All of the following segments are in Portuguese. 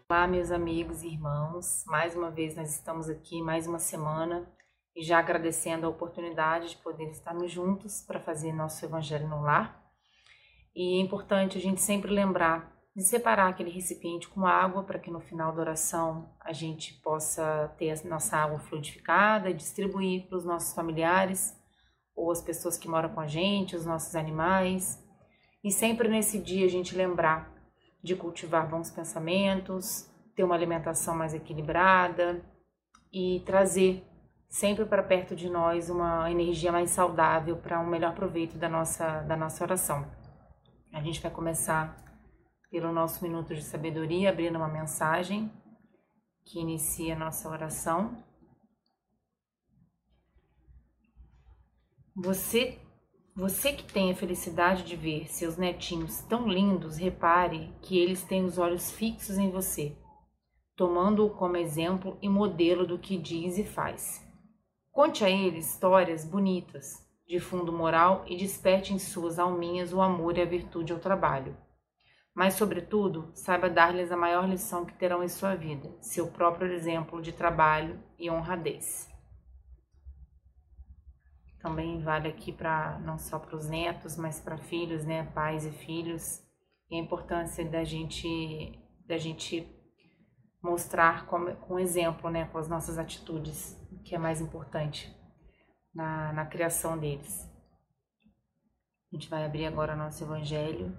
Olá, meus amigos e irmãos. Mais uma vez nós estamos aqui, mais uma semana, e já agradecendo a oportunidade de poder estarmos juntos para fazer nosso Evangelho no Lar. E é importante a gente sempre lembrar de separar aquele recipiente com água para que no final da oração a gente possa ter a nossa água fluidificada e distribuir para os nossos familiares ou as pessoas que moram com a gente, os nossos animais. E sempre nesse dia a gente lembrar de cultivar bons pensamentos, ter uma alimentação mais equilibrada e trazer sempre para perto de nós uma energia mais saudável para um melhor proveito da nossa oração. A gente vai começar pelo nosso minuto de sabedoria, abrindo uma mensagem que inicia a nossa oração. Você que tem a felicidade de ver seus netinhos tão lindos, repare que eles têm os olhos fixos em você, tomando-o como exemplo e modelo do que diz e faz. Conte a eles histórias bonitas, de fundo moral e desperte em suas alminhas o amor e a virtude ao trabalho. Mas, sobretudo, saiba dar-lhes a maior lição que terão em sua vida, seu próprio exemplo de trabalho e honradez. Também vale aqui para não só para os netos, mas para filhos, né, pais e filhos, e a importância da gente mostrar com exemplo, né, com as nossas atitudes, que é mais importante na criação deles. A gente vai abrir agora nosso Evangelho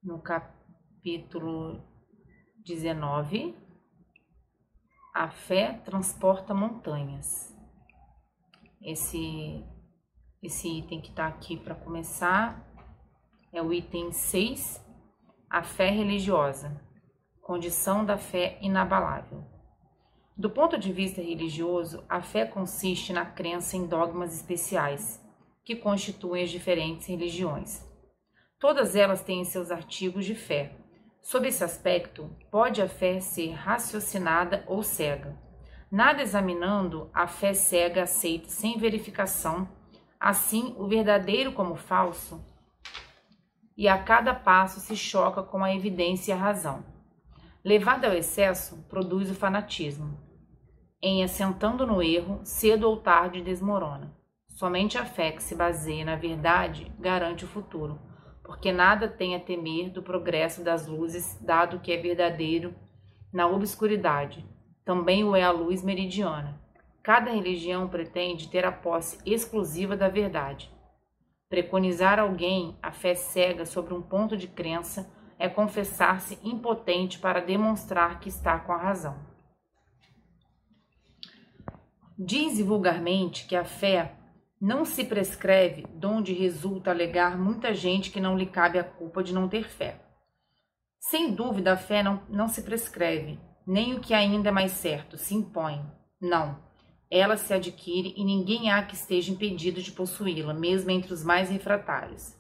no capítulo 19. A fé transporta montanhas. Esse item que está aqui para começar é o item 6, a fé religiosa, condição da fé inabalável. Do ponto de vista religioso, a fé consiste na crença em dogmas especiais, que constituem as diferentes religiões. Todas elas têm seus artigos de fé. Sob esse aspecto, pode a fé ser raciocinada ou cega. Nada examinando, a fé cega aceita sem verificação, assim o verdadeiro como o falso, e a cada passo se choca com a evidência e a razão. Levada ao excesso, produz o fanatismo. Em assentando no erro, cedo ou tarde desmorona. Somente a fé que se baseia na verdade garante o futuro, porque nada tem a temer do progresso das luzes, dado que é verdadeiro na obscuridade. Também o é a luz meridiana. Cada religião pretende ter a posse exclusiva da verdade. Preconizar alguém a fé cega sobre um ponto de crença é confessar-se impotente para demonstrar que está com a razão. Diz vulgarmente que a fé não se prescreve, donde resulta alegar muita gente que não lhe cabe a culpa de não ter fé. Sem dúvida, a fé não se prescreve, nem o que ainda é mais certo, se impõe. Não, ela se adquire e ninguém há que esteja impedido de possuí-la, mesmo entre os mais refratários.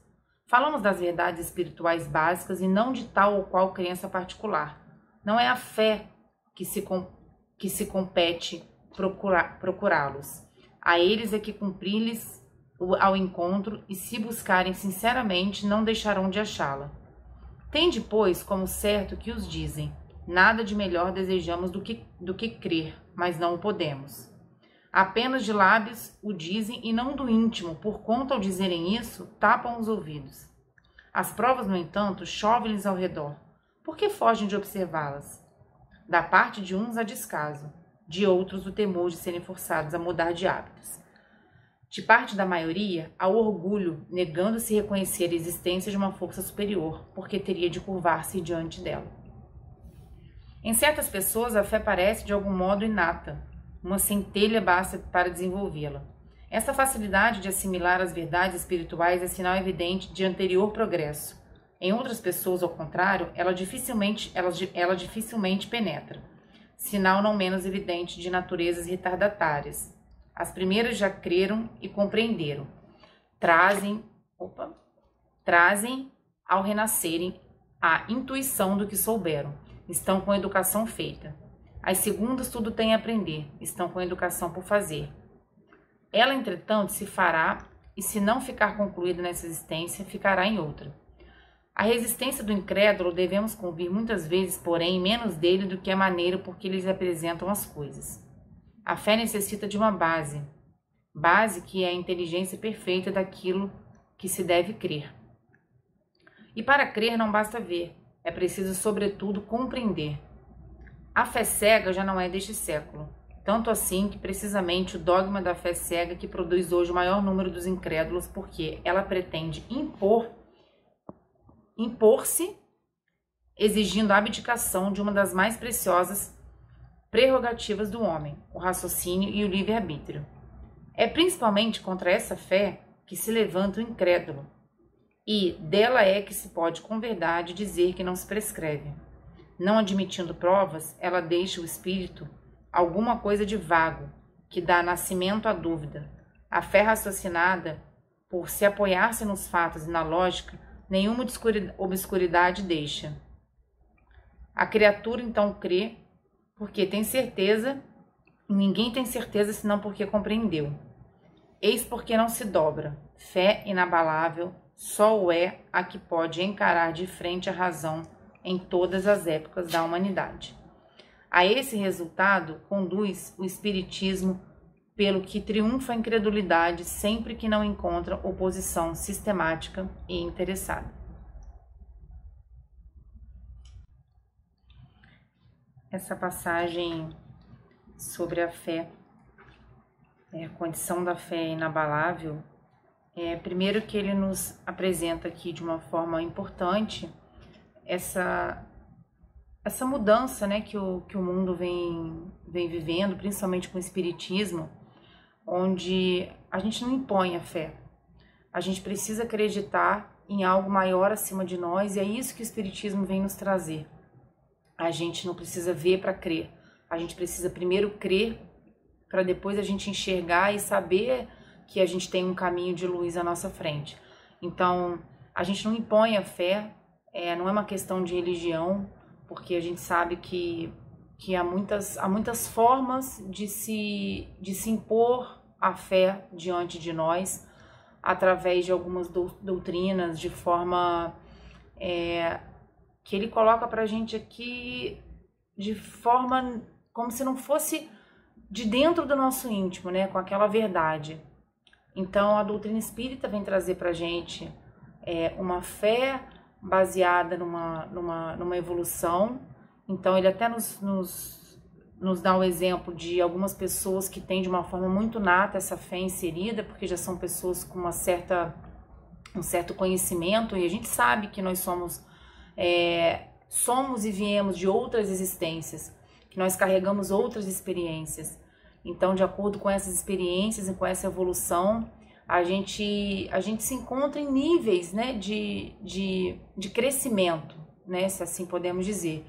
Falamos das verdades espirituais básicas e não de tal ou qual crença particular. Não é a fé que se compete procurá-los. A eles é que cumprir-lhes ao encontro e, se buscarem sinceramente, não deixarão de achá-la. Tende, pois, como certo que os dizem: nada de melhor desejamos do que crer, mas não o podemos. Apenas de lábios o dizem e não do íntimo, por conta ao dizerem isso, tapam os ouvidos. As provas, no entanto, chovem-lhes ao redor. Por que fogem de observá-las? Da parte de uns há descaso, de outros o temor de serem forçados a mudar de hábitos. De parte da maioria, há orgulho, negando-se reconhecer a existência de uma força superior, porque teria de curvar-se diante dela. Em certas pessoas, a fé parece de algum modo inata. Uma centelha basta para desenvolvê-la. Essa facilidade de assimilar as verdades espirituais é sinal evidente de anterior progresso. Em outras pessoas, ao contrário, ela dificilmente penetra. Sinal não menos evidente de naturezas retardatárias. As primeiras já creram e compreenderam. Trazem ao renascerem a intuição do que souberam. Estão com a educação feita. As segundas tudo têm a aprender, estão com a educação por fazer. Ela, entretanto, se fará, e se não ficar concluída nessa existência, ficará em outra. A resistência do incrédulo devemos convir muitas vezes, porém, menos dele do que a maneira por que eles apresentam as coisas. A fé necessita de uma base que é a inteligência perfeita daquilo que se deve crer. E para crer não basta ver, é preciso, sobretudo, compreender. A fé cega já não é deste século, tanto assim que precisamente o dogma da fé cega que produz hoje o maior número dos incrédulos, porque ela pretende impor-se, exigindo a abdicação de uma das mais preciosas prerrogativas do homem, o raciocínio e o livre-arbítrio. É principalmente contra essa fé que se levanta o incrédulo, e dela é que se pode com verdade dizer que não se prescreve. Não admitindo provas, ela deixa o espírito alguma coisa de vago, que dá nascimento à dúvida. A fé raciocinada, por se apoiar-se nos fatos e na lógica, nenhuma obscuridade deixa. A criatura então crê porque tem certeza, e ninguém tem certeza senão porque compreendeu. Eis porque não se dobra. Fé inabalável só o é a que pode encarar de frente a razão em todas as épocas da humanidade. A esse resultado conduz o espiritismo, pelo que triunfa a incredulidade sempre que não encontra oposição sistemática e interessada. Essa passagem sobre a fé, a condição da fé inabalável, primeiro que ele nos apresenta aqui de uma forma importante essa mudança, né, que o mundo vem vivendo, principalmente com o espiritismo, onde a gente não impõe a fé. A gente precisa acreditar em algo maior acima de nós, e é isso que o espiritismo vem nos trazer. A gente não precisa ver para crer. A gente precisa primeiro crer para depois a gente enxergar e saber que a gente tem um caminho de luz à nossa frente. Então, a gente não impõe a fé, não é uma questão de religião, porque a gente sabe que há muitas formas de se impor a fé diante de nós, através de algumas doutrinas, de forma que ele coloca para a gente aqui de forma como se não fosse de dentro do nosso íntimo, né, com aquela verdade. Então, a doutrina espírita vem trazer para a gente uma fé baseada numa evolução. Então, ele até nos dá o exemplo de algumas pessoas que têm de uma forma muito nata essa fé inserida, porque já são pessoas com um certo conhecimento, e a gente sabe que nós somos e viemos de outras existências, que nós carregamos outras experiências. Então, de acordo com essas experiências e com essa evolução, a gente se encontra em níveis, né, de crescimento, né, se assim podemos dizer.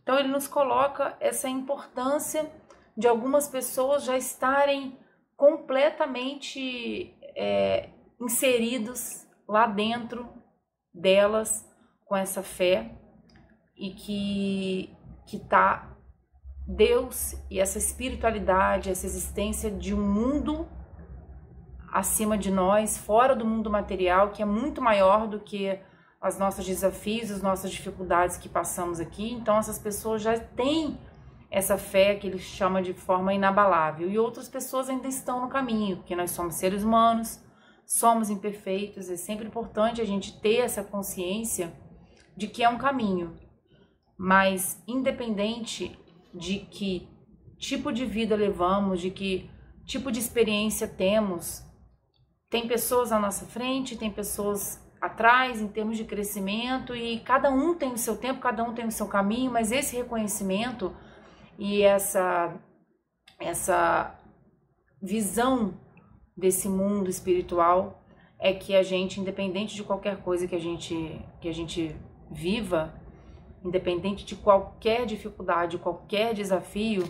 Então, ele nos coloca essa importância de algumas pessoas já estarem completamente inseridos lá dentro delas com essa fé, e que está Deus e essa espiritualidade, essa existência de um mundo acima de nós, fora do mundo material, que é muito maior do que os nossos desafios, as nossas dificuldades que passamos aqui. Então, essas pessoas já têm essa fé que ele chama de forma inabalável, e outras pessoas ainda estão no caminho, porque nós somos seres humanos, somos imperfeitos. É sempre importante a gente ter essa consciência de que é um caminho, mas independente de que tipo de vida levamos, de que tipo de experiência temos, tem pessoas à nossa frente, tem pessoas atrás em termos de crescimento, e cada um tem o seu tempo, cada um tem o seu caminho, mas esse reconhecimento e essa visão desse mundo espiritual é que a gente, independente de qualquer coisa que a gente viva, independente de qualquer dificuldade, qualquer desafio,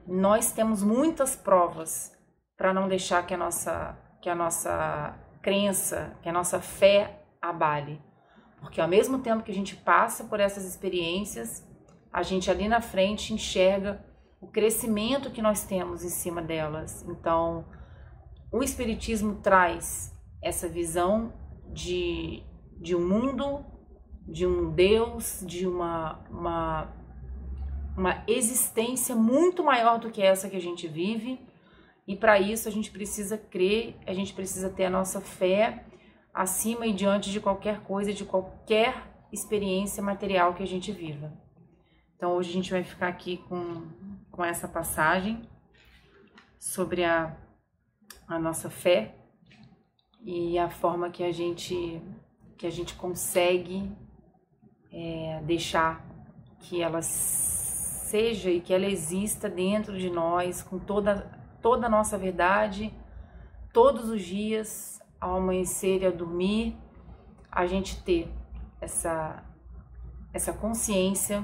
nós temos muitas provas para não deixar que a nossa crença, que a nossa fé abale. Porque ao mesmo tempo que a gente passa por essas experiências, a gente ali na frente enxerga o crescimento que nós temos em cima delas. Então, o Espiritismo traz essa visão de um mundo de um Deus, de uma existência muito maior do que essa que a gente vive. E para isso a gente precisa crer, a gente precisa ter a nossa fé acima e diante de qualquer coisa, de qualquer experiência material que a gente viva. Então hoje a gente vai ficar aqui com essa passagem sobre a nossa fé e a forma que a gente consegue deixar que ela seja e que ela exista dentro de nós com toda a nossa verdade, todos os dias, ao amanhecer e ao dormir, a gente ter essa consciência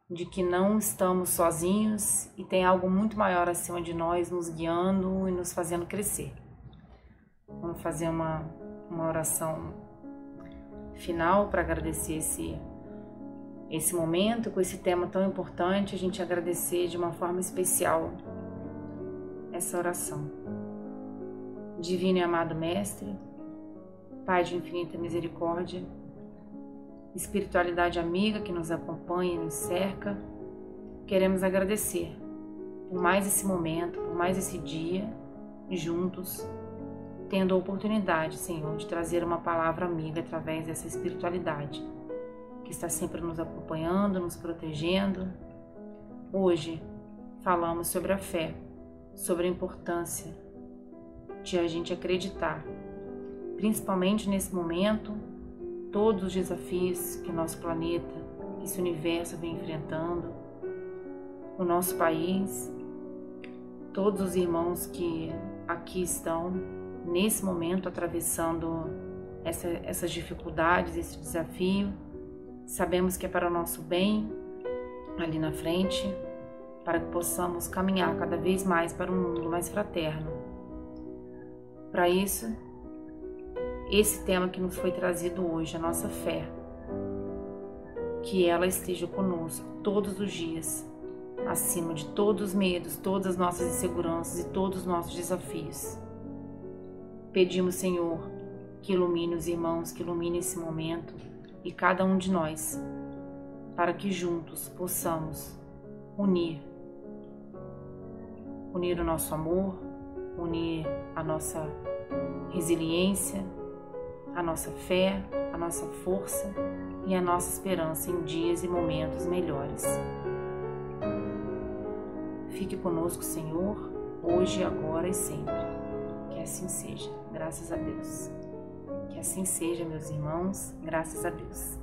de que não estamos sozinhos e tem algo muito maior acima de nós nos guiando e nos fazendo crescer. Vamos fazer uma oração final para agradecer esse momento, com esse tema tão importante, a gente agradecer de uma forma especial essa oração. Divino e amado Mestre, Pai de infinita misericórdia, espiritualidade amiga que nos acompanha e nos cerca, queremos agradecer por mais esse momento, por mais esse dia, juntos, tendo a oportunidade, Senhor, de trazer uma palavra amiga através dessa espiritualidade, que está sempre nos acompanhando, nos protegendo. Hoje falamos sobre a fé, sobre a importância de a gente acreditar, principalmente nesse momento, todos os desafios que o nosso planeta, que esse universo vem enfrentando, o nosso país, todos os irmãos que aqui estão nesse momento atravessando essas dificuldades, esse desafio. Sabemos que é para o nosso bem ali na frente, para que possamos caminhar cada vez mais para um mundo mais fraterno. Para isso, esse tema que nos foi trazido hoje, a nossa fé, que ela esteja conosco todos os dias, acima de todos os medos, todas as nossas inseguranças e todos os nossos desafios. Pedimos, Senhor, que ilumine os irmãos, que ilumine esse momento e cada um de nós, para que juntos possamos unir o nosso amor, unir a nossa resiliência, a nossa fé, a nossa força e a nossa esperança em dias e momentos melhores. Fique conosco, Senhor, hoje, agora e sempre. Que assim seja, graças a Deus. Que assim seja, meus irmãos, graças a Deus.